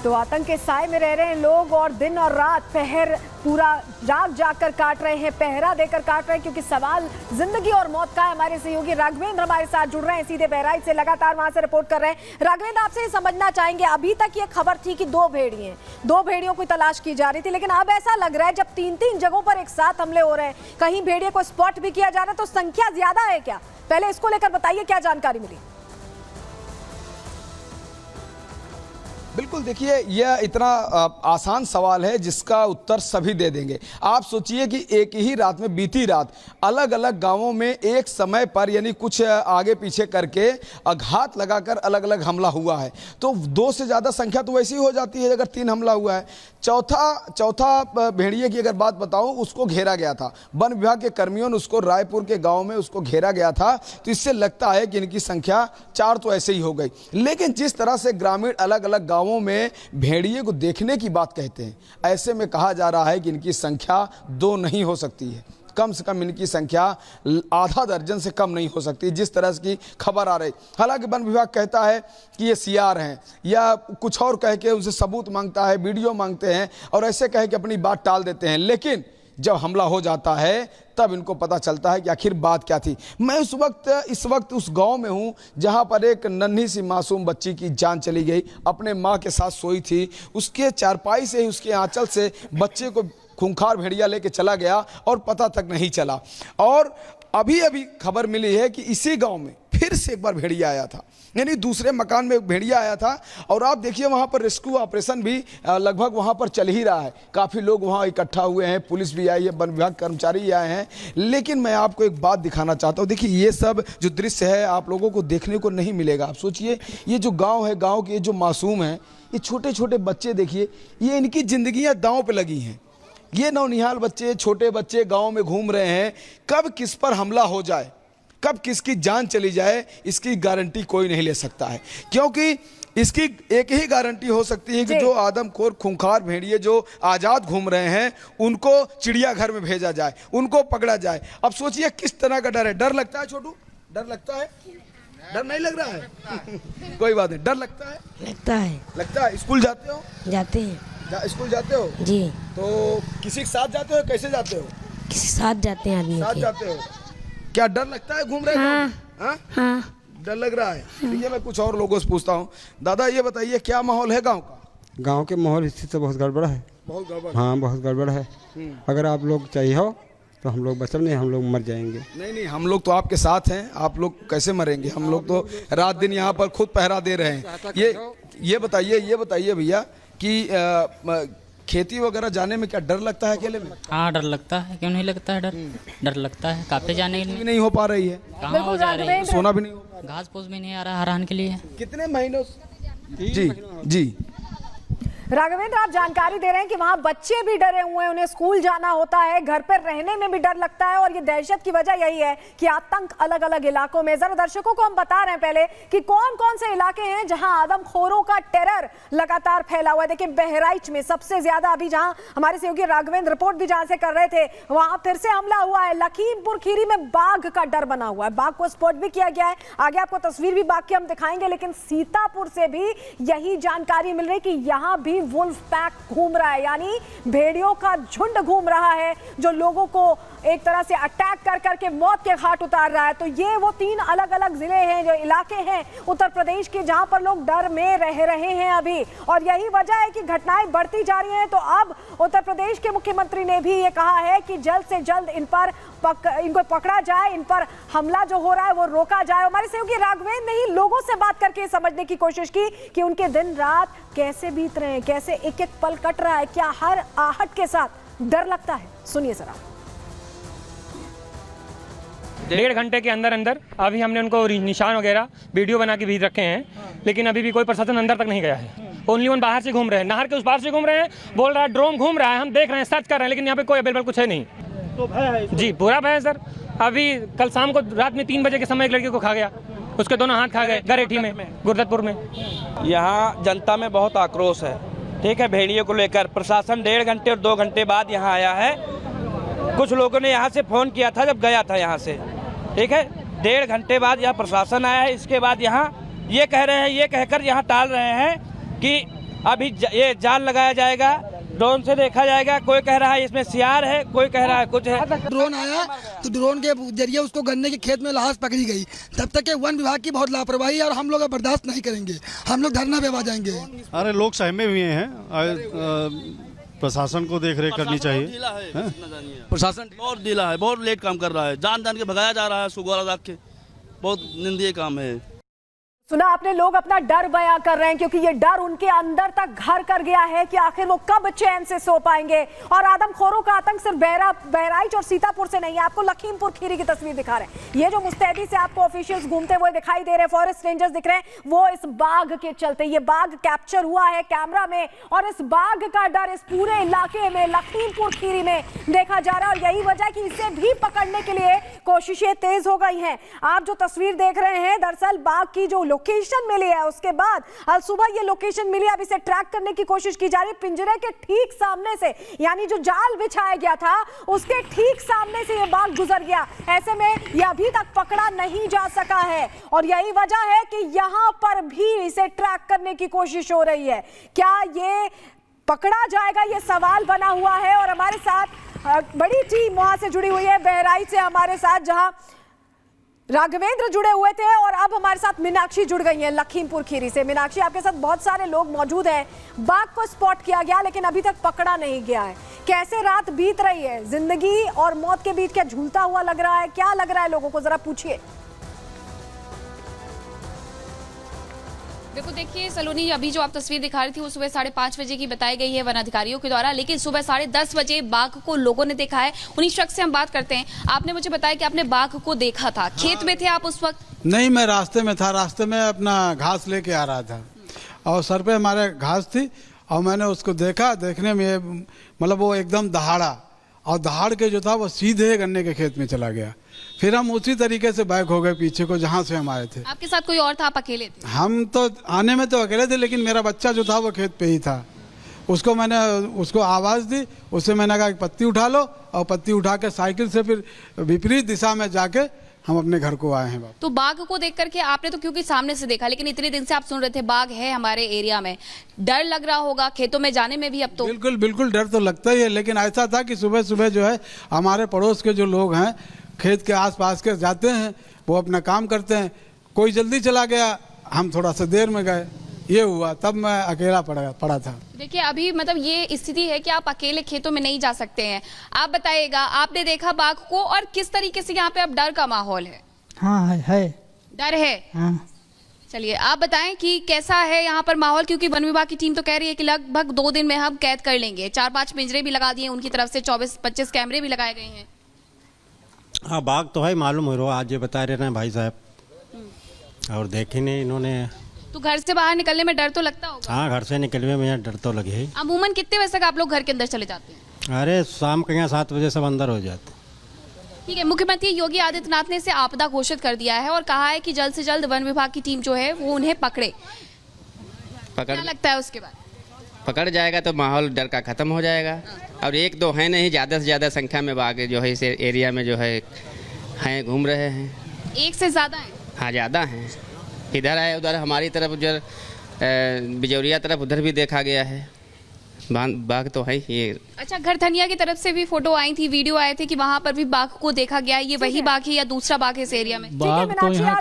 तो आतंक के साए में रह रहे हैं लोग और दिन और रात पहर पूरा जाग कर काट रहे हैं, पहरा देकर काट रहे हैं, क्योंकि सवाल जिंदगी और मौत का है। हमारे सहयोगी राघवेंद्र हमारे साथ जुड़ रहे हैं सीधे बहराइच से, लगातार वहां से रिपोर्ट कर रहे हैं। राघवेंद्र, आपसे ये समझना चाहेंगे, अभी तक ये खबर थी कि दो भेड़ियों की तलाश की जा रही थी, लेकिन अब ऐसा लग रहा है जब 3-3 जगहों पर एक साथ हमले हो रहे हैं, कहीं भेड़िए को स्पॉट भी किया जा रहा है, तो संख्या ज्यादा है क्या? पहले इसको लेकर बताइए, क्या जानकारी मिली? बिल्कुल, देखिए यह इतना आसान सवाल है जिसका उत्तर सभी दे देंगे। आप सोचिए कि एक ही रात में, बीती रात अलग अलग गांवों में एक समय पर, यानी कुछ आगे पीछे करके घात लगाकर अलग अलग हमला हुआ है। तो 2 से ज़्यादा संख्या तो वैसी हो जाती है अगर 3 हमला हुआ है। चौथा भेड़िए की अगर बात बताऊं, उसको घेरा गया था, वन विभाग के कर्मियों ने उसको रायपुर के गाँव में उसको घेरा गया था। तो इससे लगता है कि इनकी संख्या 4 तो ऐसे ही हो गई। लेकिन जिस तरह से ग्रामीण अलग अलग गाँवों में भेड़िए को देखने की बात कहते हैं, ऐसे में कहा जा रहा है कि इनकी संख्या 2 नहीं हो सकती है, कम से कम इनकी संख्या आधा दर्जन से कम नहीं हो सकती, जिस तरह की खबर आ रही। हालांकि वन विभाग कहता है कि ये सीआर हैं, या कुछ और कह के उनसे सबूत मांगता है, वीडियो मांगते हैं और ऐसे कह के अपनी बात टाल देते हैं। लेकिन जब हमला हो जाता है तब इनको पता चलता है कि आखिर बात क्या थी। मैं इस वक्त उस गांव में हूं जहां पर एक नन्ही सी मासूम बच्ची की जान चली गई, अपने मां के साथ सोई थी, उसके चारपाई से ही, उसके आंचल से बच्चे को खूंखार भेड़िया लेके चला गया और पता तक नहीं चला। और अभी अभी खबर मिली है कि इसी गांव में फिर से एक बार भेड़िया आया था, यानी दूसरे मकान में भेड़िया आया था। और आप देखिए वहाँ पर रेस्क्यू ऑपरेशन भी लगभग वहाँ पर चल ही रहा है, काफ़ी लोग वहाँ इकट्ठा हुए हैं, पुलिस भी आई है, वन विभाग कर्मचारी आए हैं। लेकिन मैं आपको एक बात दिखाना चाहता हूँ। देखिए ये सब जो दृश्य है आप लोगों को देखने को नहीं मिलेगा। आप सोचिए ये जो गाँव है, गाँव के जो मासूम हैं, ये छोटे छोटे बच्चे, देखिए ये इनकी जिंदगियाँ दांव पे लगी हैं। ये नौनिहाल बच्चे, छोटे बच्चे गाँव में घूम रहे हैं। कब किस पर हमला हो जाए, कब किसकी जान चली जाए, इसकी गारंटी कोई नहीं ले सकता है, क्योंकि इसकी एक ही गारंटी हो सकती है कि जो आदमखोर खूंखार भेड़िए जो आज़ाद घूम रहे हैं उनको चिड़ियाघर में भेजा जाए, उनको पकड़ा जाए। अब सोचिए किस तरह का डर है। डर लगता है छोटू? डर लगता है? डर नहीं लग रहा है? कोई बात नहीं, डर लगता है? लगता है। स्कूल जाते हो? जाते हैं। स्कूल जाते हो जी। तो किसी के साथ जाते हो, कैसे जाते हो? किसी साथ जाते हैं, आदमी साथ जाते हो। क्या डर लगता है घूम रहे हो? हाँ। डर लग रहा है। ठीक है, मैं कुछ और लोगों से पूछता हूँ। दादा ये बताइए, क्या माहौल है गांव का? गांव के माहौल स्थिति तो बहुत गड़बड़ है। बहुत गड़बड़? हाँ, बहुत गड़बड़ है। अगर आप लोग चाहिए हो तो हम लोग बचल नहीं, हम लोग मर जाएंगे। नहीं, हम लोग तो आपके साथ हैं, आप लोग कैसे मरेंगे? हम लोग तो रात दिन यहाँ पर खुद पहरा दे रहे हैं। ये बताइए भैया कि खेती वगैरह जाने में क्या डर लगता है अकेले में? हाँ, डर लगता है। क्यों नहीं लगता है? डर लगता है। काफी जाने के लिए नहीं हो पा रही है। कहाँ हो जा रही है? सोना भी नहीं हो पा रहा, घास फूस भी नहीं आ रहा हरान के लिए। कितने महीनों? जी राघवेंद्र, आप जानकारी दे रहे हैं कि वहां बच्चे भी डरे हुए हैं, उन्हें स्कूल जाना होता है, घर पर रहने में भी डर लगता है, और ये दहशत की वजह यही है कि आतंक अलग अलग इलाकों में। जरा दर्शकों को हम बता रहे हैं पहले कि कौन कौन से इलाके हैं जहां आदमखोरों का टेरर लगातार फैला हुआ है। देखिए बहराइच में सबसे ज्यादा, अभी जहां हमारे सहयोगी राघवेंद्र रिपोर्ट भी जहां से कर रहे थे, वहां फिर से हमला हुआ है। लखीमपुर खीरी में बाघ का डर बना हुआ है, बाघ को स्पॉट भी किया गया है। आगे आपको तस्वीर भी बाघ की हम दिखाएंगे। लेकिन सीतापुर से भी यही जानकारी मिल रही कि यहां भी वुल्फ पैक घूम रहा है, यानी भेड़ियों का झुंड घूम रहा है जो लोगों को एक तरह से अटैक कर करके मौत के घाट उतार रहा है। तो ये वो 3 अलग अलग जिले हैं, जो इलाके हैं उत्तर प्रदेश के, जहां पर लोग डर में रह रहे हैं अभी, और यही वजह है कि घटनाएं बढ़ती जा रही हैं। तो अब उत्तर प्रदेश के मुख्यमंत्री ने भी ये कहा है कि जल्द से जल्द इनको पकड़ा जाए, इन पर हमला जो हो रहा है वो रोका जाए। हमारे सहयोगी राघवेंद्र ने ही लोगों से बात करके समझने की कोशिश की कि उनके दिन रात कैसे बीत रहे हैं, कैसे एक एक पल कट रहा है, क्या हर आहट के साथ डर लगता है। सुनिए जरा। 1.5 घंटे के अंदर अभी हमने उनको निशान वगैरह वीडियो बना के भेज रखे हैं, लेकिन अभी भी कोई प्रशासन अंदर तक नहीं गया है। ओनली वन बाहर से घूम रहे हैं, नहर के उस पार से घूम रहे हैं, बोल रहा है ड्रोन घूम रहा है, हम देख रहे हैं, सर्च कर रहे हैं, लेकिन यहाँ पे कोई अवेलेबल कुछ है नहीं। तो भय है जी, पूरा भय है सर। अभी कल शाम को रात में 3 बजे के समय एक लड़के को खा गया, उसके दोनों हाथ खा गए गरेठी में, गुरदतपुर में। यहाँ जनता में बहुत आक्रोश है, ठीक है, भेड़िए को लेकर। प्रशासन 1.5 घंटे और 2 घंटे बाद यहाँ आया है। कुछ लोगों ने यहाँ से फ़ोन किया था जब गया था यहाँ से, ठीक है। 1.5 घंटे बाद यहाँ प्रशासन आया है। इसके बाद यहाँ ये कह रहे हैं, ये कहकर यहाँ टाल रहे हैं कि अभी ये जाल लगाया जाएगा, ड्रोन से देखा जाएगा। कोई कह रहा है इसमें सियार है, कोई कह रहा है कुछ है। ड्रोन आया तो ड्रोन के जरिए उसको गन्ने के खेत में लाश पकड़ी गई। तब तक के वन विभाग की बहुत लापरवाही है और हम लोग बर्दाश्त नहीं करेंगे। हम लोग धरना पे आ जाएंगे। अरे लोग सहमे हुए हैं, प्रशासन को देख रेख करनी चाहिए। प्रशासन बहुत ढीला है, बहुत लेट काम कर रहा है, जान जान के भगाया जा रहा है सुगौरा रख के। बहुत निंदनीय काम है। सुना आपने, लोग अपना डर बयां कर रहे हैं क्योंकि ये डर उनके अंदर तक घर कर गया है कि आखिर वो कब चैन से सो पाएंगे। और आदमखोरों का आतंक सिर्फ बहराइच और सीतापुर से नहीं है, आपको लखीमपुर खीरी की तस्वीर दिखा रहे हैं। ये जो मुस्तैदी से आपको ऑफिशियल्स घूमते हुए दिखाई दे रहे हैं, फॉरेस्ट रेंजर्स दिख रहे हैं, वो इस बाघ के चलते, ये बाघ कैप्चर हुआ है कैमरा में और इस बाघ का डर इस पूरे इलाके में लखीमपुर खीरी में देखा जा रहा है। और यही वजह कि इसे भी पकड़ने के लिए कोशिशें तेज हो गई हैं। आप जो तस्वीर देख रहे हैं, दरअसल बाघ की जो लोकेशन मिली है, उसके बाद आज सुबह ये लोकेशन मिली, अब इसे ट्रैक करने की कोशिश की जा रही है। पिंजरे के ठीक सामने से, यानी जो जाल बिछाया गया था उसके ठीक सामने से ये बाघ गुजर गया। ऐसे में ये अभी तक पकड़ा नहीं जा सका है और यही वजह है कि यहां पर भी इसे ट्रैक करने की कोशिश हो रही है। क्या ये पकड़ा जाएगा, ये सवाल बना हुआ है। और हमारे साथ बड़ी टीम वहां से जुड़ी हुई है, बहराइच से हमारे साथ, जहां राघवेंद्र जुड़े हुए थे और अब हमारे साथ मीनाक्षी जुड़ गई हैं लखीमपुर खीरी से। मीनाक्षी, आपके साथ बहुत सारे लोग मौजूद हैं। बाघ को स्पॉट किया गया लेकिन अभी तक पकड़ा नहीं गया है। कैसे रात बीत रही है? जिंदगी और मौत के बीच क्या झूलता हुआ लग रहा है? क्या लग रहा है लोगों को, जरा पूछिए। देखो, देखिए सलोनी, अभी जो आप तस्वीर दिखा रही थी वो सुबह 5:30 बजे की बताई गई है वन अधिकारियों के द्वारा, लेकिन सुबह 10:30 बजे बाघ को लोगों ने देखा है। उन्हीं शख्स से हम बात करते हैं। आपने मुझे बताया कि आपने बाघ को देखा था, खेत में थे आप उस वक्त? नहीं, मैं रास्ते में था, रास्ते में अपना घास लेके आ रहा था और सर पे हमारे घास थी और मैंने उसको देखा। देखने में मतलब वो एकदम दहाड़ा और दहाड़ के जो था वो सीधे गन्ने के खेत में चला गया। फिर हम उसी तरीके से बैक हो गए पीछे को जहाँ से हम आए थे। आपके साथ कोई और था, आप अकेले थे? हम तो आने में तो अकेले थे, लेकिन मेरा बच्चा जो था वो खेत पे ही था। मैंने उसको आवाज़ दी, उससे मैंने कहा कि पत्ती उठा लो, और पत्ती उठा के साइकिल से फिर विपरीत दिशा में जाके हम अपने घर को आए हैं। तो बाघ को देख करके आपने तो क्योंकि सामने से देखा, लेकिन इतने दिन से आप सुन रहे थे बाघ है हमारे एरिया में, डर लग रहा होगा खेतों में जाने में भी अब तो? बिल्कुल बिल्कुल डर तो लगता ही है, लेकिन ऐसा था कि सुबह सुबह जो है हमारे पड़ोस के जो लोग हैं खेत के आसपास के जाते हैं, वो अपना काम करते हैं। कोई जल्दी चला गया, हम थोड़ा सा देर में गए, ये हुआ, तब मैं अकेला पड़ा था। देखिए, अभी मतलब ये स्थिति है कि आप अकेले खेतों में नहीं जा सकते हैं। आप बताइएगा, आपने देखा बाघ को और किस तरीके से यहाँ पे अब डर का माहौल है? हाँ है। डर है? हाँ। चलिए आप बताएं कि कैसा है यहाँ पर माहौल, क्योंकि वन विभाग की टीम तो कह रही है कि लगभग 2 दिन में हम कैद कर लेंगे। 4-5 पिंजरे भी लगा दिए उनकी तरफ से, 24-25 कैमरे भी लगाए गए हैं। हाँ, बाघ तो है, मालूम हो रहा, आज ये बता रहे हैं भाई साहब, और देखे नहीं इन्होंने। तो घर से बाहर निकलने में डर तो लगता होगा? हाँ, घर से निकलने में डर तो लगे ही। अमूमन कितने बजे तक आप लोग घर के अंदर चले जाते हैं? अरे शाम के यहाँ 7 बजे सब अंदर हो जाते। ठीक है, मुख्यमंत्री योगी आदित्यनाथ ने इसे आपदा घोषित कर दिया है और कहा है कि जल्द से जल्द वन विभाग की टीम जो है वो उन्हें पकड़े। क्या लगता है उसके बाद? पकड़ जाएगा तो माहौल डर का खत्म हो जाएगा। और 1-2 है नहीं, ज़्यादा से ज़्यादा संख्या में बाघ जो है इस एरिया में जो है हैं, घूम रहे हैं। 1 से ज़्यादा है? हाँ, ज़्यादा हैं। इधर है, उधर हमारी तरफ, उधर बिजौरिया तरफ उधर भी देखा गया है। बाघ तो है ये। अच्छा, घरधनिया की तरफ से भी फोटो आई थी, वीडियो आए थे कि वहाँ पर भी बाघ को देखा गया है। ये वही बाघ है या दूसरा बाघ है इस एरिया में? बाघ तो यहाँ